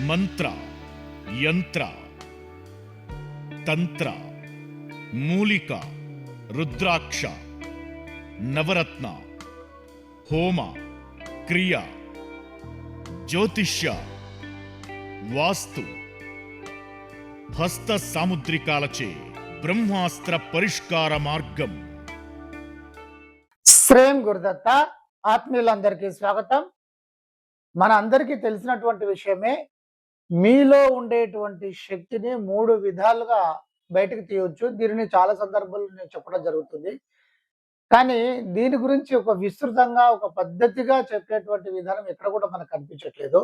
మంత్ర, యంత్ర, తంత్ర, మూలిక, రుద్రాక్ష, నవరత్న, హోమ, క్రియ, జ్యోతిష్య, వాస్తు, హస్త సాముద్రికాలచే బ్రహ్మాస్త్ర పరిష్కార మార్గం. శ్రేయం గురుదత్త. ఆత్మీయులందరికీ స్వాగతం. మన అందరికీ తెలిసినటువంటి విషయమే, మీలో ఉండేటువంటి శక్తిని 3 విధాలుగా బయటకు తీయొచ్చు. దీనిని చాలా సందర్భాల్లో నేను చెప్పడం జరుగుతుంది. కానీ దీని గురించి ఒక విస్తృతంగా, ఒక పద్ధతిగా చెప్పేటువంటి విధానం ఎక్కడ కూడా మనకు కనిపించట్లేదు.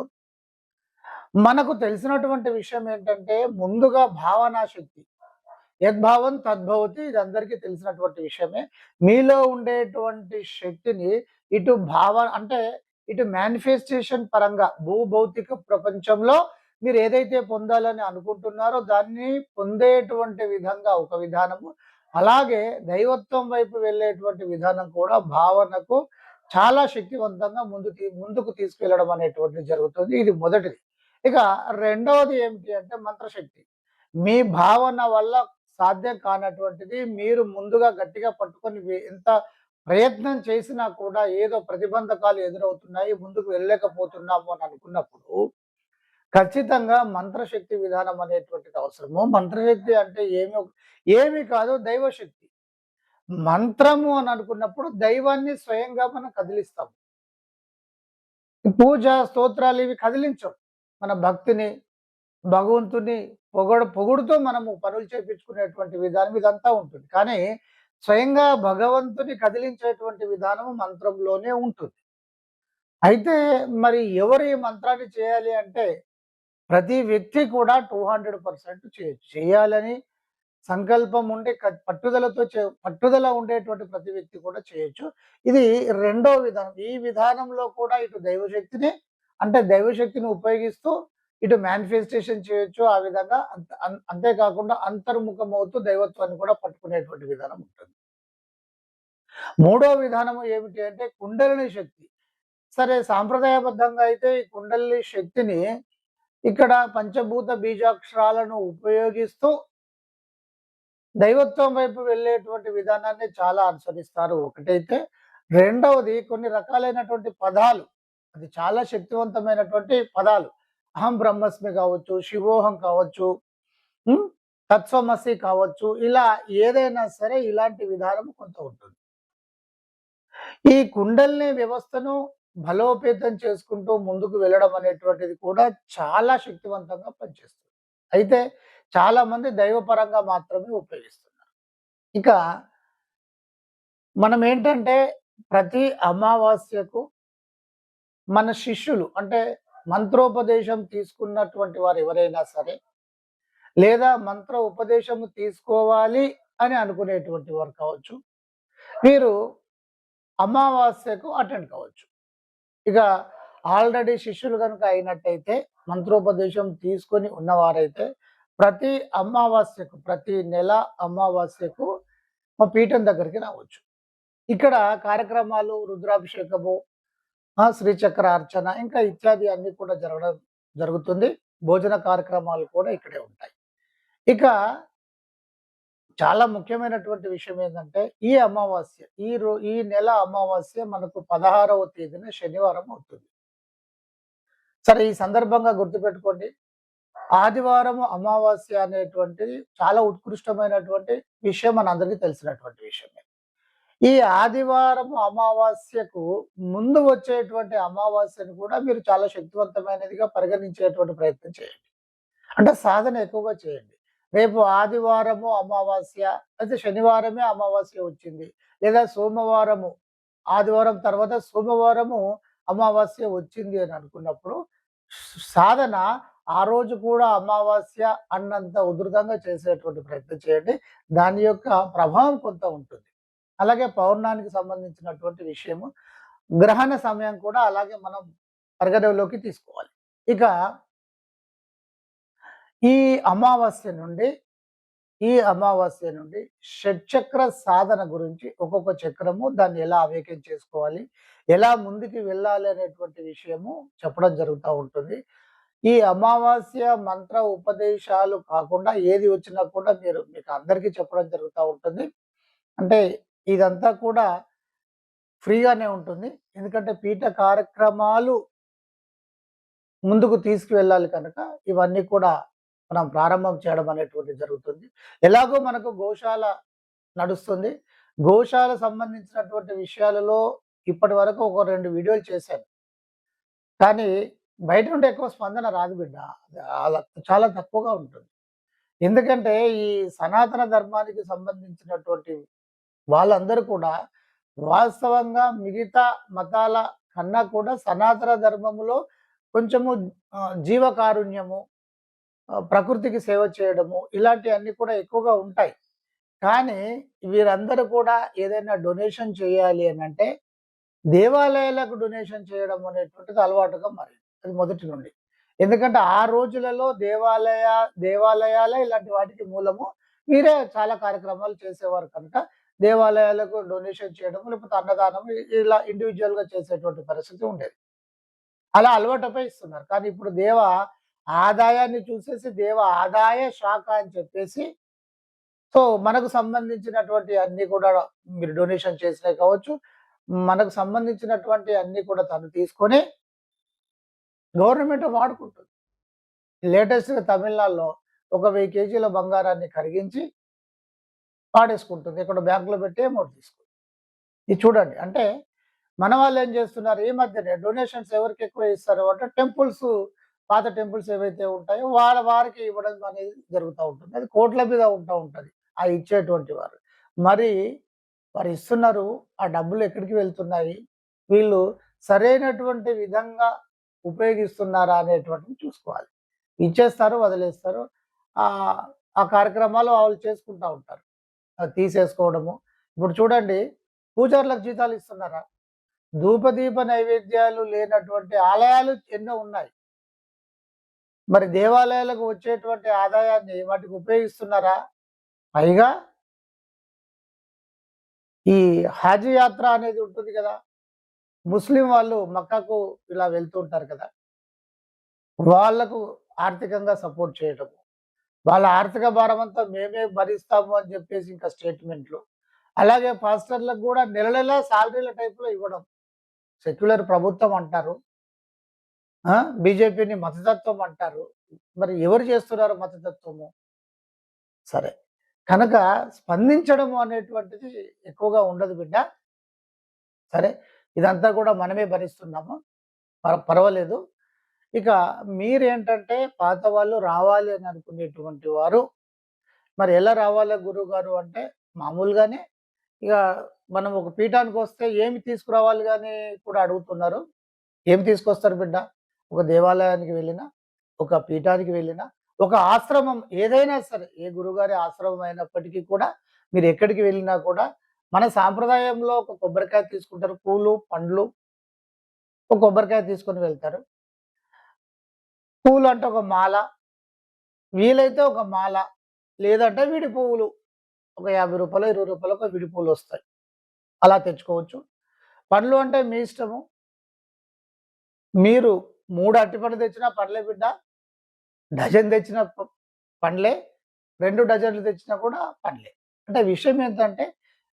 మనకు తెలిసినటువంటి విషయం ఏంటంటే, ముందుగా భావనా శక్తి. యద్భావం తద్భవతి, ఇది అందరికీ తెలిసినటువంటి విషయమే. మీలో ఉండేటువంటి శక్తిని ఇటు మేనిఫెస్టేషన్ పరంగా భూభౌతిక ప్రపంచంలో మీరు ఏదైతే పొందాలని అనుకుంటున్నారో దాన్ని పొందేటువంటి విధంగా ఒక విధానము, అలాగే దైవత్వం వైపు వెళ్ళేటువంటి విధానం కూడా భావనకు చాలా శక్తివంతంగా ముందుకు తీసుకెళ్లడం అనేటువంటిది జరుగుతుంది. ఇది మొదటిది. ఇక రెండవది ఏమిటి అంటే మంత్రశక్తి. మీ భావన వల్ల సాధ్యం కానటువంటిది మీరు ముందుగా గట్టిగా పట్టుకొని ఎంత ప్రయత్నం చేసినా కూడా ఏదో ప్రతిబంధకాలు ఎదురవుతున్నాయి, ముందుకు వెళ్ళలేకపోతున్నాము అని అనుకున్నప్పుడు ఖచ్చితంగా మంత్రశక్తి విధానం అనేటువంటిది అవసరము. మంత్రశక్తి అంటే ఏమి కాదు, దైవశక్తి. మంత్రము అని అనుకున్నప్పుడు దైవాన్ని స్వయంగా మనం కదిలిస్తాం. పూజ స్తోత్రాలు ఇవి కదిలించవు. మన భక్తిని, భగవంతుని పొగుడుతూ మనము పనులు చేపించుకునేటువంటి విధానం ఇదంతా ఉంటుంది. కానీ స్వయంగా భగవంతుని కదిలించేటువంటి విధానము మంత్రంలోనే ఉంటుంది. అయితే మరి ఎవరు ఈ మంత్రాన్ని చేయాలి అంటే, ప్రతి వ్యక్తి కూడా 200% చేయొచ్చు. చేయాలని సంకల్పం ఉండి పట్టుదల ఉండేటువంటి ప్రతి వ్యక్తి కూడా చేయొచ్చు. ఇది రెండో విధానం. ఈ విధానంలో కూడా ఇటు దైవశక్తిని ఉపయోగిస్తూ ఇటు మేనిఫెస్టేషన్ చేయొచ్చు. ఆ విధంగా అంతేకాకుండా అంతర్ముఖమవుతూ దైవత్వాన్ని కూడా పట్టుకునేటువంటి విధానం ఉంటుంది. మూడో విధానము ఏమిటి అంటే కుండలిని శక్తి. సరే, సాంప్రదాయబద్ధంగా అయితే ఈ కుండలిని శక్తిని ఇక్కడ పంచభూత బీజాక్షరాలను ఉపయోగిస్తూ దైవత్వం వైపు వెళ్ళేటువంటి విధానాన్ని చాలా అనుసరిస్తారు ఒకటైతే. రెండవది కొన్ని రకాలైనటువంటి పదాలు, అది చాలా శక్తివంతమైనటువంటి పదాలు. అహం బ్రహ్మస్మి కావచ్చు, శివోహం కావచ్చు, తత్వమసి కావచ్చు, ఇలా ఏదైనా సరే ఇలాంటి విధానం కొంత ఉంటుంది. ఈ కుండలిని వ్యవస్థను బలోపేతం చేసుకుంటూ ముందుకు వెళ్ళడం అనేటువంటిది కూడా చాలా శక్తివంతంగా పనిచేస్తుంది. అయితే చాలా మంది దైవపరంగా మాత్రమే ఉపయోగిస్తున్నారు. ఇక మనం ఏంటంటే ప్రతి అమావాస్యకు మన శిష్యులు అంటే మంత్రోపదేశం తీసుకున్నటువంటి వారు ఎవరైనా సరే, లేదా మంత్ర ఉపదేశము తీసుకోవాలి అని అనుకునేటువంటి వారు కావచ్చు, వీరు అమావాస్యకు అటెండ్ కావచ్చు. ఇక ఆల్రెడీ శిష్యులు కనుక అయినట్టయితే, మంత్రోపదేశం తీసుకొని ఉన్నవారైతే ప్రతి నెల అమావాస్యకు మా పీఠం దగ్గరికి రావచ్చు. ఇక్కడ కార్యక్రమాలు రుద్రాభిషేకము, శ్రీచక్ర అర్చన ఇంకా ఇత్యాది అన్ని కూడా జరుగుతుంది. భోజన కార్యక్రమాలు కూడా ఇక్కడే ఉంటాయి. ఇక చాలా ముఖ్యమైనటువంటి విషయం ఏంటంటే, ఈ నెల అమావాస్య మనకు 16వ తేదీన శనివారం అవుతుంది. సరే, ఈ సందర్భంగా గుర్తుపెట్టుకోండి, ఆదివారము అమావాస్య అనేటువంటిది చాలా ఉత్కృష్టమైనటువంటి విషయం, మనందరికీ తెలిసినటువంటి విషయమే. ఈ ఆదివారము అమావాస్యకు ముందు వచ్చేటువంటి అమావాస్యను కూడా మీరు చాలా శక్తివంతమైనదిగా పరిగణించేటువంటి ప్రయత్నం చేయండి. అంటే సాధన ఎక్కువగా చేయండి. రేపు ఆదివారము అమావాస్య, అయితే శనివారమే అమావాస్య వచ్చింది, లేదా ఆదివారం తర్వాత సోమవారము అమావాస్య వచ్చింది అని అనుకున్నప్పుడు సాధన ఆ రోజు కూడా అమావాస్య అన్నంత ఉధృతంగా చేసేటువంటి ప్రయత్నం చేయండి. దాని యొక్క ప్రభావం కొంత ఉంటుంది. అలాగే పౌర్ణానికి సంబంధించినటువంటి విషయము, గ్రహణ సమయం కూడా అలాగే మనం పరిగణలోకి తీసుకోవాలి. ఇక ఈ అమావాస్య నుండి షట్చక్ర సాధన గురించి, ఒక్కొక్క చక్రము దాన్ని ఎలా అవేకం చేసుకోవాలి, ఎలా ముందుకు వెళ్ళాలి అనేటువంటి విషయము చెప్పడం జరుగుతూ ఉంటుంది. ఈ అమావాస్య మంత్ర ఉపదేశాలు కాకుండా ఏది వచ్చినా కూడా మీకు అందరికీ చెప్పడం జరుగుతా ఉంటుంది. అంటే ఇదంతా కూడా ఫ్రీగానే ఉంటుంది. ఎందుకంటే పీఠ కార్యక్రమాలు ముందుకు తీసుకువెళ్ళాలి కనుక ఇవన్నీ కూడా మనం ప్రారంభం చేయడం అనేటువంటిది జరుగుతుంది. ఎలాగో మనకు గోశాల నడుస్తుంది. గోశాల సంబంధించినటువంటి విషయాలలో ఇప్పటివరకు ఒక 2 వీడియోలు చేశాను. కానీ బయట నుండి ఎక్కువ స్పందన రాదు బిడ్డ. అలా చాలా తక్కువగా ఉంటుంది. ఎందుకంటే ఈ సనాతన ధర్మానికి సంబంధించినటువంటి వాళ్ళందరూ కూడా వాస్తవంగా మిగతా మతాల కన్నా కూడా సనాతన ధర్మములో కొంచెము జీవకారుణ్యము, ప్రకృతికి సేవ చేయడము ఇలాంటివన్నీ కూడా ఎక్కువగా ఉంటాయి. కానీ వీరందరూ కూడా ఏదైనా డొనేషన్ చేయాలి అనంటే దేవాలయాలకు డొనేషన్ చేయడం అనేటువంటిది అలవాటుగా మారింది. అది మొదటి నుండి. ఎందుకంటే ఆ రోజులలో దేవాలయాలే ఇలాంటి వాటికి మూలము. వీరే చాలా కార్యక్రమాలు చేసేవారు కనుక దేవాలయాలకు డొనేషన్ చేయడం, లేకపోతే అన్నదానం ఇలా ఇండివిడ్యువల్‌గా చేసేటువంటి పరిస్థితి ఉండేది. అలా అలవాటపై ఇస్తున్నారు. కానీ ఇప్పుడు ఆదాయాన్ని చూసేసి దేవ ఆదాయ శాఖ అని చెప్పేసి సో మనకు సంబంధించినటువంటి అన్నీ కూడా మీరు డొనేషన్ చేసినవి కావచ్చు. మనకు సంబంధించినటువంటి అన్నీ కూడా తను తీసుకొని గవర్నమెంట్ వాడుకుంటుంది. లేటెస్ట్‌గా తమిళనాడులో ఒక 1000 కేజీల బంగారాన్ని కరిగించి వాడేసుకుంటుంది. ఎక్కడో బ్యాంక్‌లో పెట్టి అమౌంట్ తీసుకుంటుంది. ఇది చూడండి. అంటే మన వాళ్ళేం చేస్తున్నారు ఈ మధ్యనే డొనేషన్స్ ఎవరికి ఎక్కువ ఇస్తారు అంటే టెంపుల్స్, పాత టెంపుల్స్ ఏవైతే ఉంటాయో వారికి ఇవ్వడం అనేది జరుగుతా ఉంటుంది. అది కోట్ల మీద ఉంటా ఉంటది. ఆ ఇచ్చేటువంటి వారు. మరి వారు ఇస్తున్నారు. ఆ డబ్బులు ఎక్కడికి వెళ్తున్నాయి? వీళ్ళు సరైనటువంటి విధంగా ఉపయోగిస్తున్నారా అనేటువంటిది చూసుకోవాలి. ఇచ్చేస్తారు, వదిలేస్తారు. ఆ కార్యక్రమాలు వాళ్ళు చేసుకుంటా ఉంటారు. అది తీసేసుకోవడము. ఇప్పుడు చూడండి పూజారులకు జీతాలు ఇస్తున్నారా? ధూపదీప నైవేద్యాలు లేనటువంటి ఆలయాలు ఎన్నో ఉన్నాయి. మరి దేవాలయాలకు వచ్చేటువంటి ఆదాయాన్ని వాటికి ఉపయోగిస్తున్నారా? పైగా ఈ హజ్ యాత్ర అనేది ఉంటుంది కదా! ముస్లిం వాళ్ళు మక్కాకు ఇలా వెళ్తూ ఉంటారు కదా! వాళ్ళకు ఆర్థికంగా సపోర్ట్ చేయటము. వాళ్ళ ఆర్థిక భారమంతా మేమే భరిస్తాము అని చెప్పేసి ఇంకా స్టేట్మెంట్‌లు. అలాగే పాస్టర్‌లకు కూడా నెల నెలా సాలరీల టైప్‌లో ఇవ్వడం. సెక్యులర్ ప్రభుత్వం అంటారు. బీజేపీని మతతత్వం అంటారు. మరి ఎవరు చేస్తున్నారు మతతత్వము? సరే. కనుక స్పందించడము అనేటువంటిది ఎక్కువగా ఉండదు బిడ్డ. సరే. ఇదంతా కూడా మనమే భరిస్తున్నాము. పర్వాలేదు. ఇక మీరేంటంటే పాత వాళ్ళు రావాలి అని అనుకునేటువంటి వారు మరి ఎలా రావాలా గురువుగారు అంటే మామూలుగానే ఇక మనం ఒక పీఠానికొస్తే ఏమి తీసుకురావాలి గాని కూడా అడుగుతున్నారు. ఏమి తీసుకొస్తారు బిడ్డ? ఒక దేవాలయానికి వెళ్ళినా, ఒక పీఠానికి వెళ్ళినా, ఒక ఆశ్రమం ఏదైనా సరే, ఏ గురువుగారి ఆశ్రమం అయినప్పటికీ కూడా మీరు ఎక్కడికి వెళ్ళినా కూడా మన సాంప్రదాయంలో ఒక కొబ్బరికాయ తీసుకుంటారు. పూలు, పండ్లు, ఒక కొబ్బరికాయ తీసుకొని వెళ్తారు. పూలు అంటే ఒక మాల, వీలైతే ఒక మాల, లేదంటే విడి పువ్వులు. ఒక రూ. 50, రూ. 20 ఒక విడి పువ్వులొస్తాయి. అలా తెచ్చుకోవచ్చు. పండ్లు అంటే మీ ఇష్టము. మీరు 3 అరటిపండ్లు తెచ్చినా పర్లే బిడ్డ. డజన్ తెచ్చిన పండ్లే, 2 డజన్లు తెచ్చినా కూడా పండ్లే. అంటే విషయం ఏంటంటే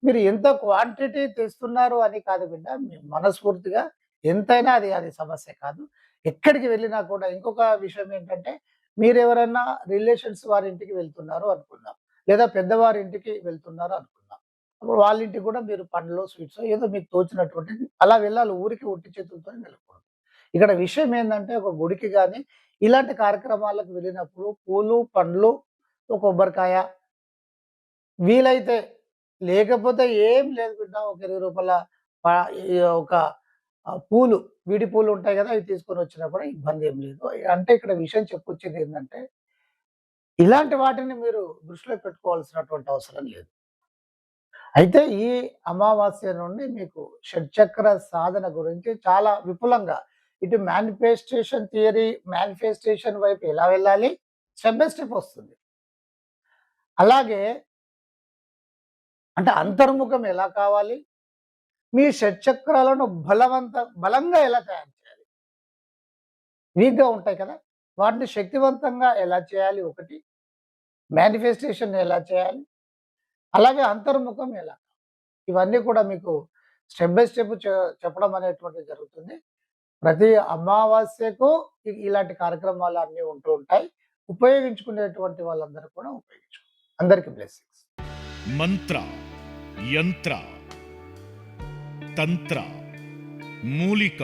మీరు ఎంత క్వాంటిటీ తెస్తున్నారు అని కాదు బిడ్డ. మీ మనస్ఫూర్తిగా ఎంతైనా అది సమస్య కాదు. ఎక్కడికి వెళ్ళినా కూడా ఇంకొక విషయం ఏంటంటే మీరెవరన్నా రిలేషన్స్ వారి ఇంటికి వెళ్తున్నారు అనుకుందాం. లేదా పెద్దవారి ఇంటికి వెళ్తున్నారు అనుకుందాం. అప్పుడు వాళ్ళ ఇంటికి కూడా మీరు పండ్లో, స్వీట్సో ఏదో మీకు తోచినటువంటిది అలా వెళ్ళాలి. ఊరికి ఒట్టి చేతులతోని వెళ్ళకూడదు. ఇక్కడ విషయం ఏందంటే ఒక గుడికి గాని, ఇలాంటి కార్యక్రమాలకు వెళ్ళినప్పుడు పూలు, పండ్లు, ఒక కొబ్బరికాయ వీలైతే లేకపోతే ఏం లేదు బిడ్డ. ఒక రూ. 20 ఈ ఒక పూలు, విడి పూలు ఉంటాయి గదా! అవి తీసుకొనొచ్చినా కూడా ఇబ్బంది ఏం లేదు. అంటే ఇక్కడ విషయం చెప్పొచ్చేదేందంటే, ఇలాంటి వాటిని మీరు దృష్టిలో పెట్టుకోవాల్సినటువంటి అవసరం లేదు. అయితే ఈ అమావాస్య నుండి మీకు షట్చక్ర సాధన గురించి చాలా విపులంగా ఇటు మేనిఫెస్టేషన్ థియరీ, మేనిఫెస్టేషన్ వైపు ఎలా వెళ్ళాలి? స్టెప్ బై స్టెప్ వస్తుంది. అలాగే అంటే అంతర్ముఖం ఎలా కావాలి? మీ షట్చక్రాలను బలంగా ఎలా తయారు చేయాలి? వీక్‌గా ఉంటాయి కదా! వాటిని శక్తివంతంగా ఎలా చేయాలి ఒకటి, మేనిఫెస్టేషన్ ఎలా చేయాలి, అలాగే అంతర్ముఖం ఎలా, ఇవన్నీ కూడా మీకు స్టెప్ బై స్టెప్ చెప్పడం అనేటువంటిది జరుగుతుంది. ప్రతి అమావాస్యకు ఇలాంటి కార్యక్రమాలు అన్నీ ఉంటూ ఉంటాయి. ఉపయోగించుకునేటువంటి వాళ్ళందరూ కూడా అందరికీ బ్లెస్సింగ్స్. మంత్ర, యంత్ర, తంత్ర, మూలిక,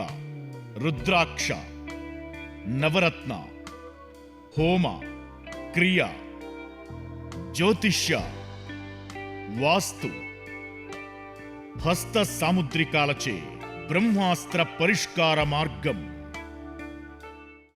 రుద్రాక్ష, నవరత్న, హోమ, క్రియ, జ్యోతిష్య, వాస్తు, హస్త సాముద్రికాలచే బ్రహ్మాస్త్ర పరిష్కార మార్గం